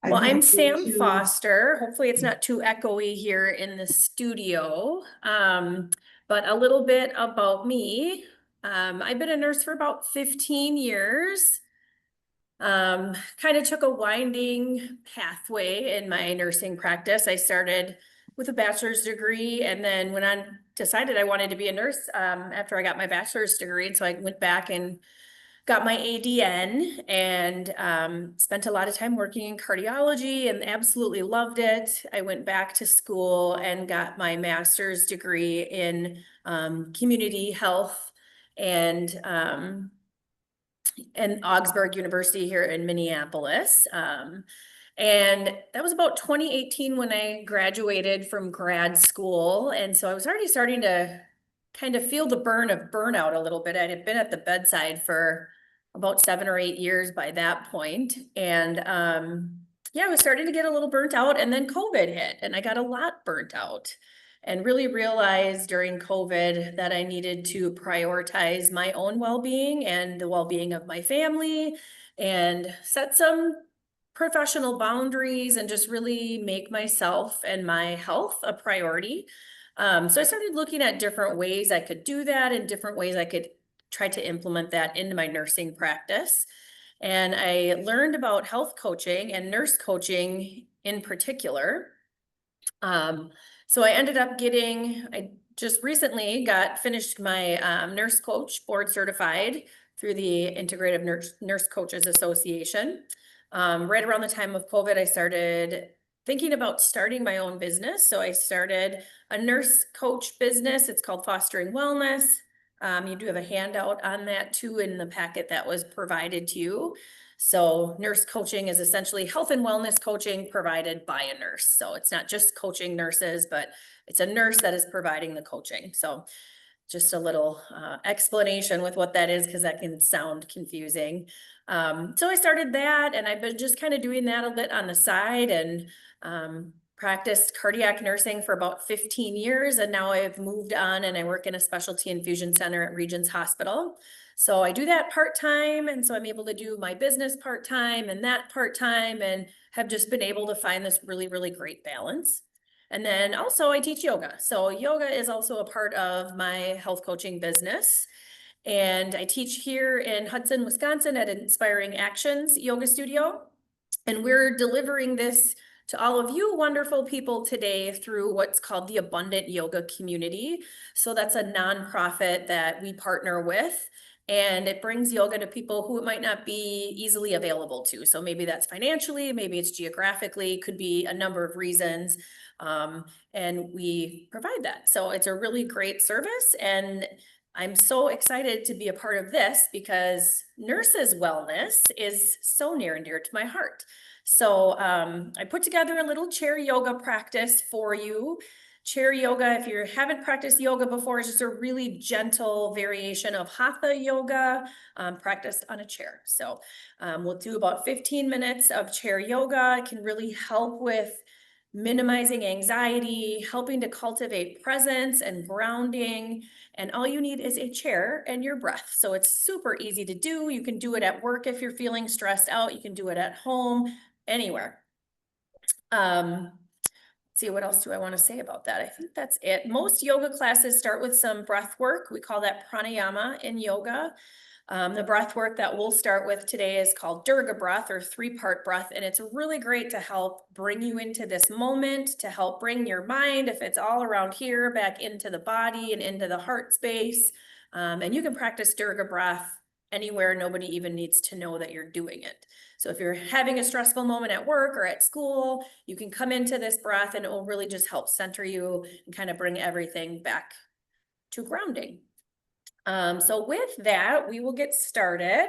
Well, I'm Sam Foster. Hopefully it's not too echoey here in the studio. But a little bit about me. I've been a nurse for about 15 years. Kind of took a winding pathway in my nursing practice. I started with a bachelor's degree and then went on, decided I wanted to be a nurse after I got my bachelor's degree. And so I went back and got my ADN and spent a lot of time working in cardiology and absolutely loved it. I went back to school and got my master's degree in community health and Augsburg University here in Minneapolis. And that was about 2018 when I graduated from grad school. And so I was already starting to kind of feel the burn of burnout a little bit. I had been at the bedside for about 7 or 8 years by that point. And yeah, I was starting to get a little burnt out, and then COVID hit and I got a lot burnt out and really realized during COVID that I needed to prioritize my own well-being and the well-being of my family and set some professional boundaries and just really make myself and my health a priority. So I started looking at different ways I could do that and different ways I could try to implement that into my nursing practice. And I learned about health coaching and nurse coaching in particular. So I ended up I just recently finished my nurse coach board certified through the Integrative Nurse Coaches Association. Right around the time of COVID, I started thinking about starting my own business. So I started a nurse coach business. It's called Fostering Wellness. You do have a handout on that too in the packet that was provided to you. So nurse coaching is essentially health and wellness coaching provided by a nurse. So it's not just coaching nurses, but it's a nurse that is providing the coaching. So just a little explanation with what that is, because that can sound confusing. So I started that, and I've been just kind of doing that a bit on the side, and practiced cardiac nursing for about 15 years. And now I've moved on and I work in a specialty infusion center at Regents Hospital. So I do that part-time. And so I'm able to do my business part-time and that part-time, and have just been able to find this really, really great balance. And then also I teach yoga. So yoga is also a part of my health coaching business. And I teach here in Hudson, Wisconsin at Inspiring Actions Yoga Studio. And we're delivering this to all of you wonderful people today through what's called the Abundant Yoga Community. So that's a nonprofit that we partner with, and it brings yoga to people who it might not be easily available to. So maybe that's financially, maybe it's geographically, could be a number of reasons. And we provide that. So it's a really great service, and I'm so excited to be a part of this because nurses' wellness is so near and dear to my heart. So I put together a little chair yoga practice for you. Chair yoga, if you haven't practiced yoga before, is just a really gentle variation of hatha yoga practiced on a chair. So we'll do about 15 minutes of chair yoga. It can really help with minimizing anxiety, helping to cultivate presence and grounding. And all you need is a chair and your breath. So it's super easy to do. You can do it at work if you're feeling stressed out. You can do it at home, anywhere. See, what else do I want to say about that? I think that's it. Most yoga classes start with some breath work. We call that pranayama in yoga. The breath work that we'll start with today is called Durga breath, or 3-part breath. And it's really great to help bring you into this moment, to help bring your mind, if it's all around here, back into the body and into the heart space. And you can practice Durga breath anywhere. Nobody even needs to know that you're doing it. So if you're having a stressful moment at work or at school, you can come into this breath and it will really just help center you and kind of bring everything back to grounding. So with that, we will get started.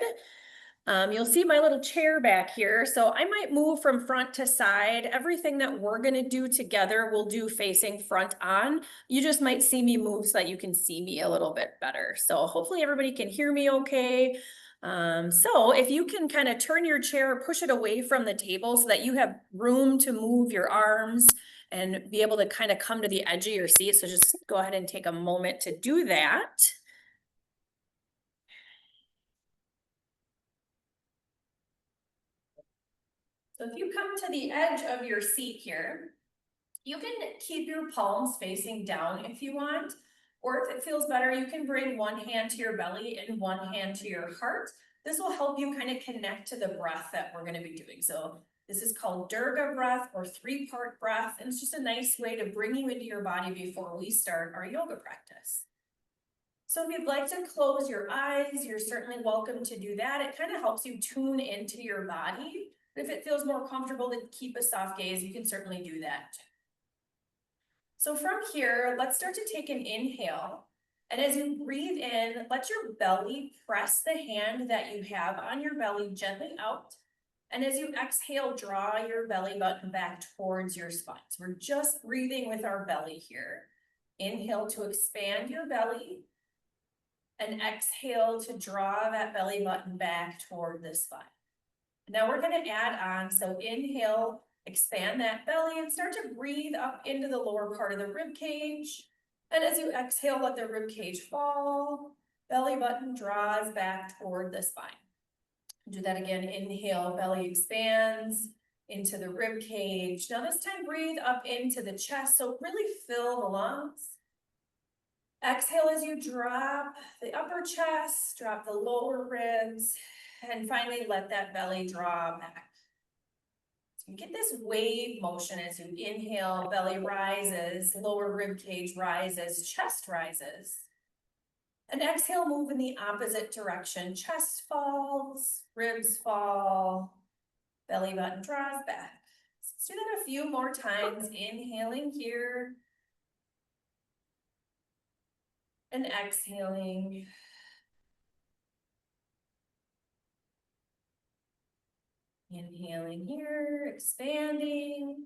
You'll see my little chair back here. So I might move from front to side. Everything that we're going to do together, we'll do facing front on. You just might see me move so that you can see me a little bit better. So hopefully everybody can hear me okay. So if you can kind of turn your chair, push it away from the table so that you have room to move your arms and be able to kind of come to the edge of your seat. So just go ahead and take a moment to do that. So if you come to the edge of your seat here, you can keep your palms facing down if you want, or if it feels better, you can bring one hand to your belly and one hand to your heart. This will help you kind of connect to the breath that we're going to be doing. So this is called Durga breath or 3-part breath, and it's just a nice way to bring you into your body before we start our yoga practice. So if you'd like to close your eyes, you're certainly welcome to do that. It kind of helps you tune into your body. If it feels more comfortable to keep a soft gaze, you can certainly do that. So from here, let's start to take an inhale. And as you breathe in, let your belly press the hand that you have on your belly gently out. And as you exhale, draw your belly button back towards your spine. So we're just breathing with our belly here. Inhale to expand your belly. And exhale to draw that belly button back toward the spine. Now we're going to add on, so inhale, expand that belly and start to breathe up into the lower part of the rib cage. And as you exhale, let the rib cage fall, belly button draws back toward the spine. Do that again, inhale, belly expands into the rib cage. Now this time breathe up into the chest, so really fill the lungs. Exhale as you drop the upper chest, drop the lower ribs, and finally let that belly draw back. So you get this wave motion as you inhale, belly rises, lower rib cage rises, chest rises. And exhale, move in the opposite direction. Chest falls, ribs fall, belly button draws back. So let's do that a few more times. Inhaling here. And exhaling. Inhaling here, expanding.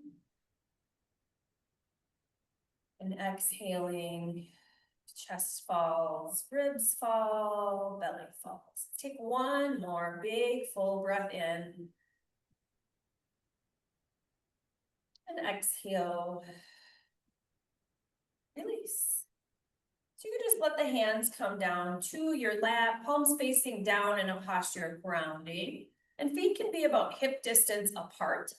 And exhaling, chest falls, ribs fall, belly falls. Take one more big full breath in. And exhale, release. So you can just let the hands come down to your lap, palms facing down in a posture of grounding. And feet can be about hip distance apart.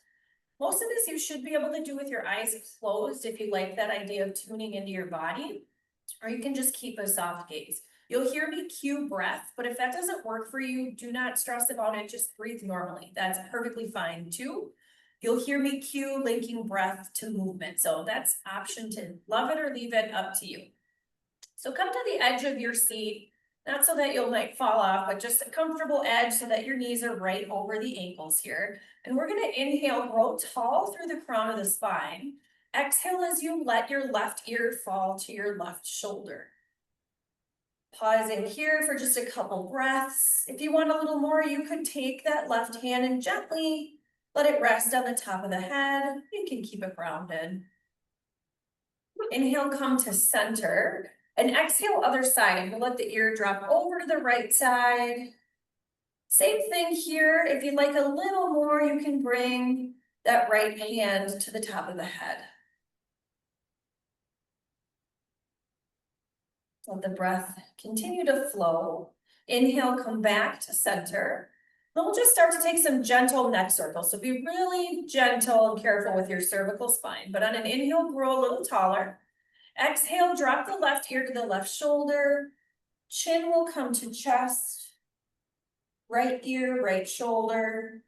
Most of this you should be able to do with your eyes closed if you like that idea of tuning into your body, or you can just keep a soft gaze. You'll hear me cue breath, but if that doesn't work for you, do not stress about it, just breathe normally. That's perfectly fine too. You'll hear me cue linking breath to movement, so that's option to love it or leave it, up to you. So come to the edge of your seat, not so that you might fall off, but just a comfortable edge so that your knees are right over the ankles here. And we're gonna inhale, grow tall through the crown of the spine. Exhale as you let your left ear fall to your left shoulder. Pausing here for just a couple breaths. If you want a little more, you could take that left hand and gently let it rest on the top of the head. You can keep it grounded. Inhale, come to center. And exhale, other side. We'll let the ear drop over to the right side. Same thing here. If you'd like a little more, you can bring that right hand to the top of the head. Let the breath continue to flow. Inhale, come back to center. Then we'll just start to take some gentle neck circles. So be really gentle and careful with your cervical spine. But on an inhale, grow a little taller. Exhale, drop the left ear to the left shoulder. Chin will come to chest. Right ear, right shoulder.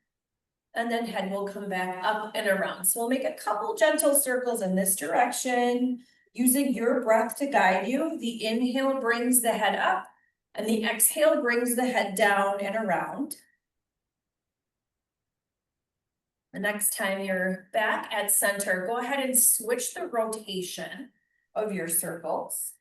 And then head will come back up and around. So we'll make a couple gentle circles in this direction, using your breath to guide you. The inhale brings the head up, and the exhale brings the head down and around. The next time you're back at center, go ahead and switch the rotation of your circles.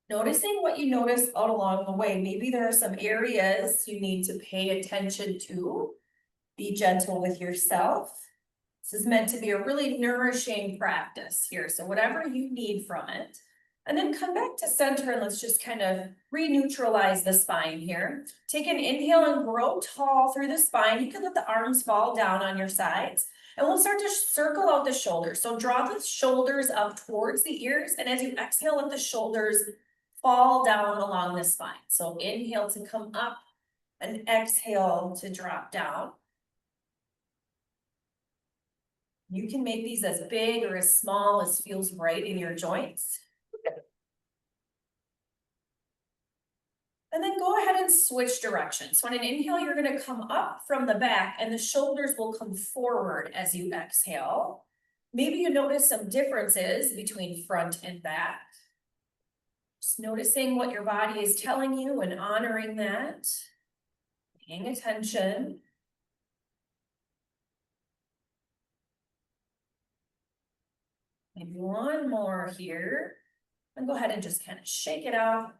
Noticing what you notice out along the way. Maybe there are some areas you need to pay attention to. Be gentle with yourself. This is meant to be a really nourishing practice here. So whatever you need from it. And then come back to center and let's just kind of re-neutralize the spine here. Take an inhale and grow tall through the spine. You can let the arms fall down on your sides. And we'll start to circle out the shoulders. So draw the shoulders up towards the ears. And as you exhale, let the shoulders fall down along the spine. So inhale to come up. and exhale to drop down. You can make these as big or as small as feels right in your joints. And then go ahead and switch directions. So on an inhale, you're gonna come up from the back and the shoulders will come forward as you exhale. Maybe you notice some differences between front and back. Just noticing what your body is telling you and honoring that. Paying attention. Maybe one more here. And go ahead and just kind of shake it out.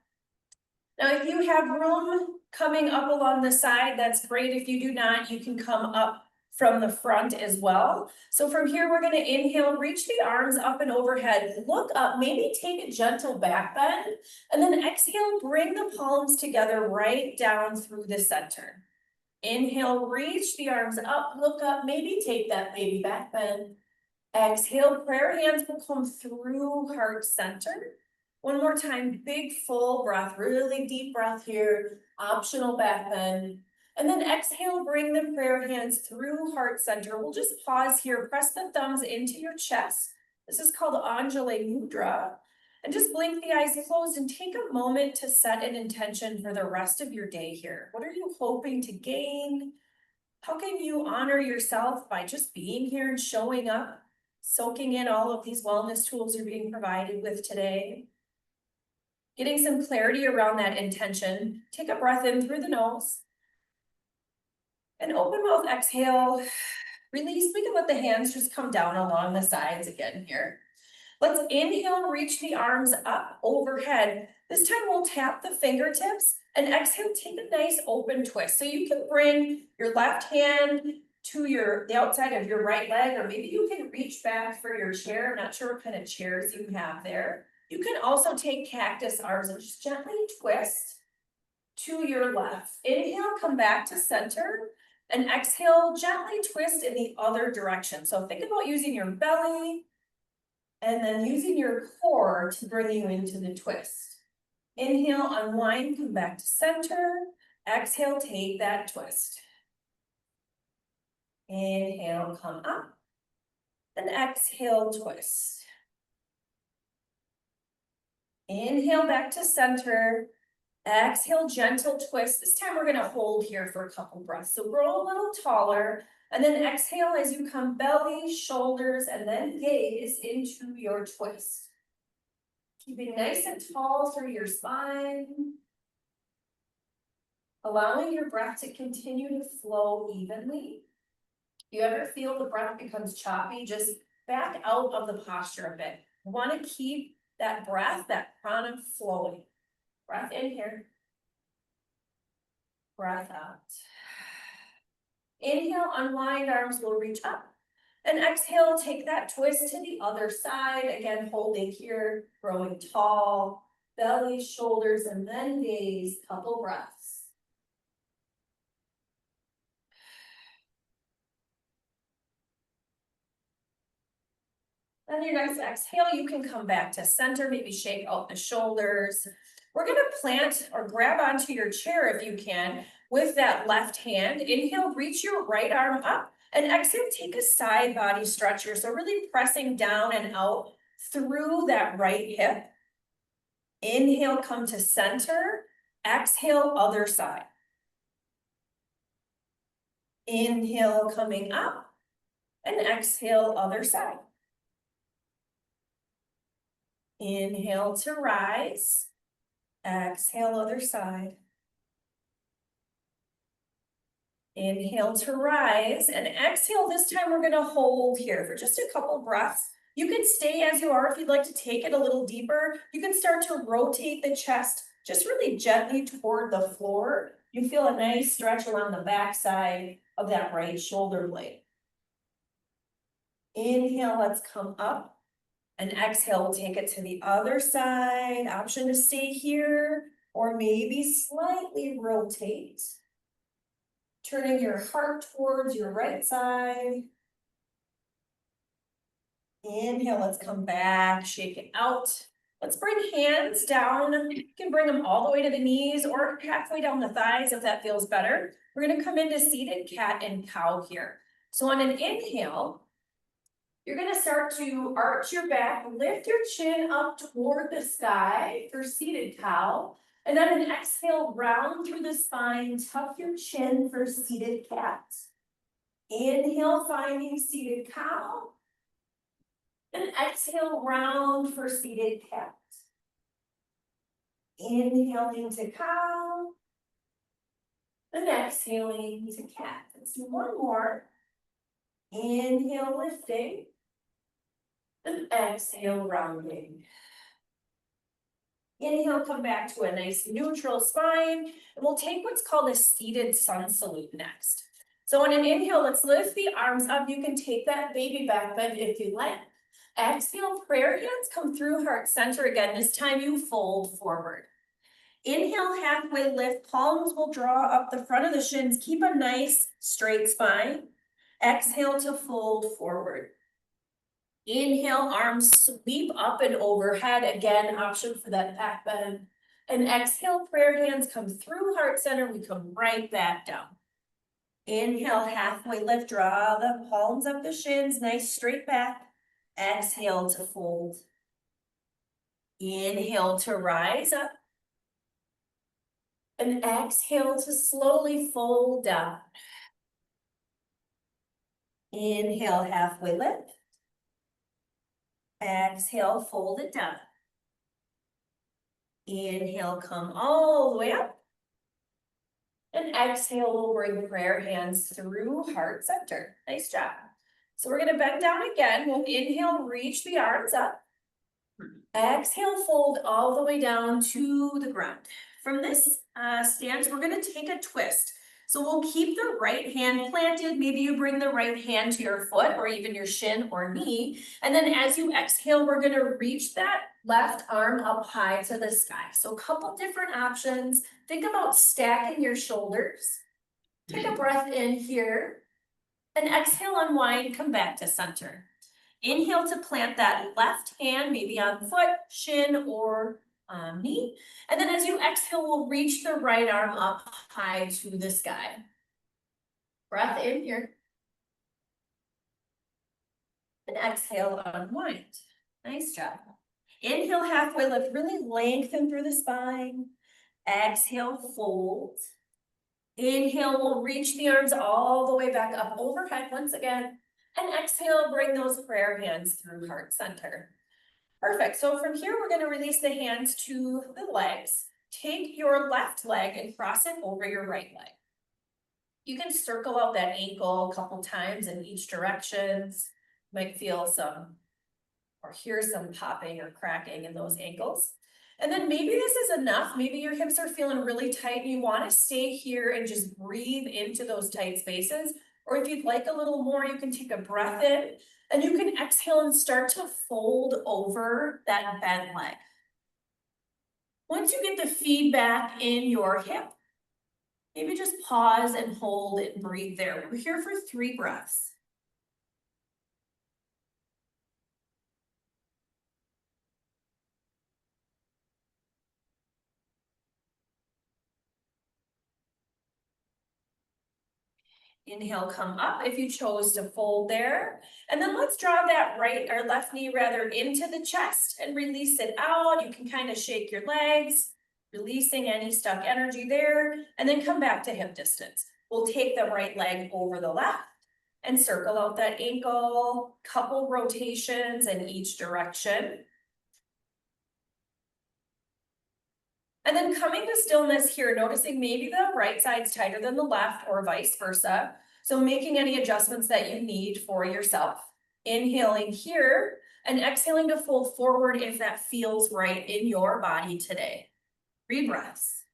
Now, if you have room coming up along the side, that's great. If you do not, you can come up from the front as well. So from here, we're gonna inhale, reach the arms up and overhead, look up, maybe take a gentle back bend, and then exhale, bring the palms together right down through the center. Inhale, reach the arms up, look up, maybe take that baby back bend. Exhale, prayer hands will come through heart center. One more time, big full breath, really deep breath here, optional back bend. And then exhale, bring the prayer hands through heart center. We'll just pause here, press the thumbs into your chest. This is called Anjali Mudra. And just blink the eyes closed and take a moment to set an intention for the rest of your day here. What are you hoping to gain? How can you honor yourself by just being here and showing up, soaking in all of these wellness tools you're being provided with today? Getting some clarity around that intention. Take a breath in through the nose. And open mouth exhale. Release. We can let the hands just come down along the sides again here. Let's inhale, reach the arms up overhead. This time we'll tap the fingertips and exhale, take a nice open twist. So you can bring your left hand to the outside of your right leg, or maybe you can reach back for your chair. I'm not sure what kind of chairs you have there. You can also take cactus arms and just gently twist to your left. Inhale, come back to center, and exhale, gently twist in the other direction. So think about using your belly and then using your core to bring you into the twist. Inhale, unwind, come back to center. Exhale, take that twist. Inhale, come up. Then exhale, twist. Inhale, back to center. Exhale, gentle twist. This time we're gonna hold here for a couple breaths. So grow a little taller. And then exhale as you come belly, shoulders, and then gaze into your twist. Keeping nice and tall through your spine. Allowing your breath to continue to flow evenly. If you ever feel the breath becomes choppy, just back out of the posture a bit. You want to keep that breath, that prana flowing. Breath in here. Breath out. Inhale, unwind, arms will reach up. And exhale, take that twist to the other side. Again, holding here, growing tall, belly, shoulders, and then gaze, couple breaths. Then your next exhale, you can come back to center, maybe shake out the shoulders. We're gonna plant or grab onto your chair if you can with that left hand. Inhale, reach your right arm up, and exhale, take a side body stretcher. So really pressing down and out through that right hip. Inhale, come to center. Exhale, other side. Inhale, coming up, and exhale, other side. Inhale to rise. Exhale, other side. Inhale to rise, and exhale. This time we're gonna hold here for just a couple breaths. You can stay as you are if you'd like to take it a little deeper. You can start to rotate the chest just really gently toward the floor. You feel a nice stretch along the back side of that right shoulder blade. Inhale, let's come up. And exhale, we'll take it to the other side. Option to stay here, or maybe slightly rotate. Turning your heart towards your right side. Inhale, let's come back, shake it out. Let's bring hands down. You can bring them all the way to the knees or halfway down the thighs if that feels better. We're gonna come into seated cat and cow here. So on an inhale, you're gonna start to arch your back, lift your chin up toward the sky for seated cow. And then an exhale, round through the spine, tuck your chin for seated cat. Inhale, finding seated cow. And exhale, round for seated cat. Inhaling to cow. And exhaling to cat. Let's do one more. Inhale, lifting. And exhale, rounding. Inhale, come back to a nice neutral spine. And we'll take what's called a seated sun salute next. So on an inhale, let's lift the arms up. You can take that baby back bend if you like. Exhale, prayer hands come through heart center again. This time you fold forward. Inhale, halfway lift. Palms will draw up the front of the shins. Keep a nice straight spine. Exhale to fold forward. Inhale, arms sweep up and overhead. Again, option for that back bend. And exhale, prayer hands come through heart center. We come right back down. Inhale, halfway lift, draw the palms up the shins, nice straight back. Exhale to fold. Inhale to rise up. And exhale to slowly fold down. Inhale, halfway lift. Exhale, fold it down. Inhale, come all the way up. And exhale, we'll bring prayer hands through heart center. Nice job. So we're gonna bend down again. We'll inhale, reach the arms up. Exhale, fold all the way down to the ground. From this stance, we're gonna take a twist. So we'll keep the right hand planted. Maybe you bring the right hand to your foot or even your shin or knee. And then as you exhale, we're gonna reach that left arm up high to the sky. So a couple different options. Think about stacking your shoulders. Take a breath in here. And exhale, unwind, come back to center. Inhale to plant that left hand, maybe on foot, shin, or knee. And then as you exhale, we'll reach the right arm up high to the sky. Breath in here. And exhale, unwind. Nice job. Inhale, halfway lift, really lengthen through the spine. Exhale, fold. Inhale, we'll reach the arms all the way back up overhead once again. And exhale, bring those prayer hands through heart center. Perfect. So from here, we're going to release the hands to the legs. Take your left leg and cross it over your right leg. You can circle out that ankle a couple times in each direction. Might feel some or hear some popping or cracking in those ankles. And then maybe this is enough. Maybe your hips are feeling really tight and you want to stay here and just breathe into those tight spaces. Or if you'd like a little more, you can take a breath in and you can exhale and start to fold over that bent leg. Once you get the feedback in your hip, maybe just pause and hold and breathe there. We're here for 3 breaths. Inhale, come up if you chose to fold there. And then let's draw that right or left knee rather into the chest and release it out. You can kind of shake your legs, releasing any stuck energy there, and then come back to hip distance. We'll take the right leg over the left and circle out that ankle, couple rotations in each direction. And then coming to stillness here, noticing maybe the right side's tighter than the left or vice versa. So making any adjustments that you need for yourself. Inhaling here and exhaling to fold forward if that feels right in your body today. 3 breaths.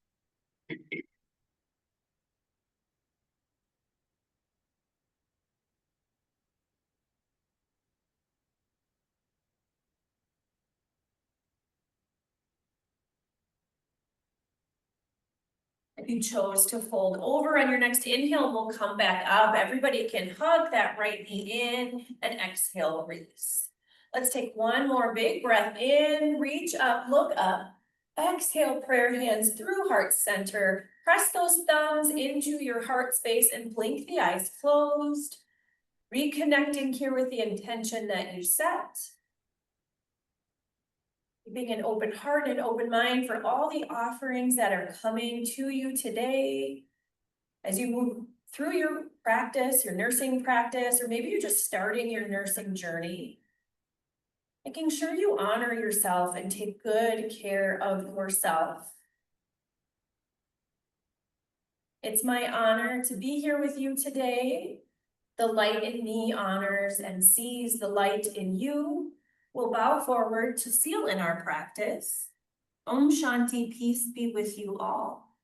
If you chose to fold over on your next inhale, we'll come back up. Everybody can hug that right knee in and exhale, release. Let's take one more big breath in, reach up, look up. Exhale, prayer hands through heart center. Press those thumbs into your heart space and blink the eyes closed. Reconnecting here with the intention that you set. Keeping an open heart and open mind for all the offerings that are coming to you today. As you move through your practice, your nursing practice, or maybe you're just starting your nursing journey. Making sure you honor yourself and take good care of yourself. It's my honor to be here with you today. The light in me honors and sees the light in you. We'll bow forward to seal in our practice. Om Shanti, peace be with you all.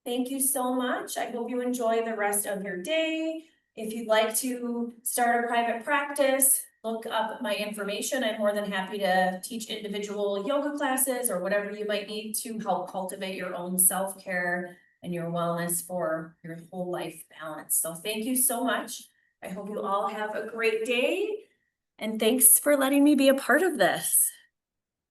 Thank you so much. I hope you enjoy the rest of your day. If you'd like to start a private practice, look up my information. I'm more than happy to teach individual yoga classes or whatever you might need to help cultivate your own self-care and your wellness for your whole life balance. So thank you so much. I hope you all have a great day, and thanks for letting me be a part of this.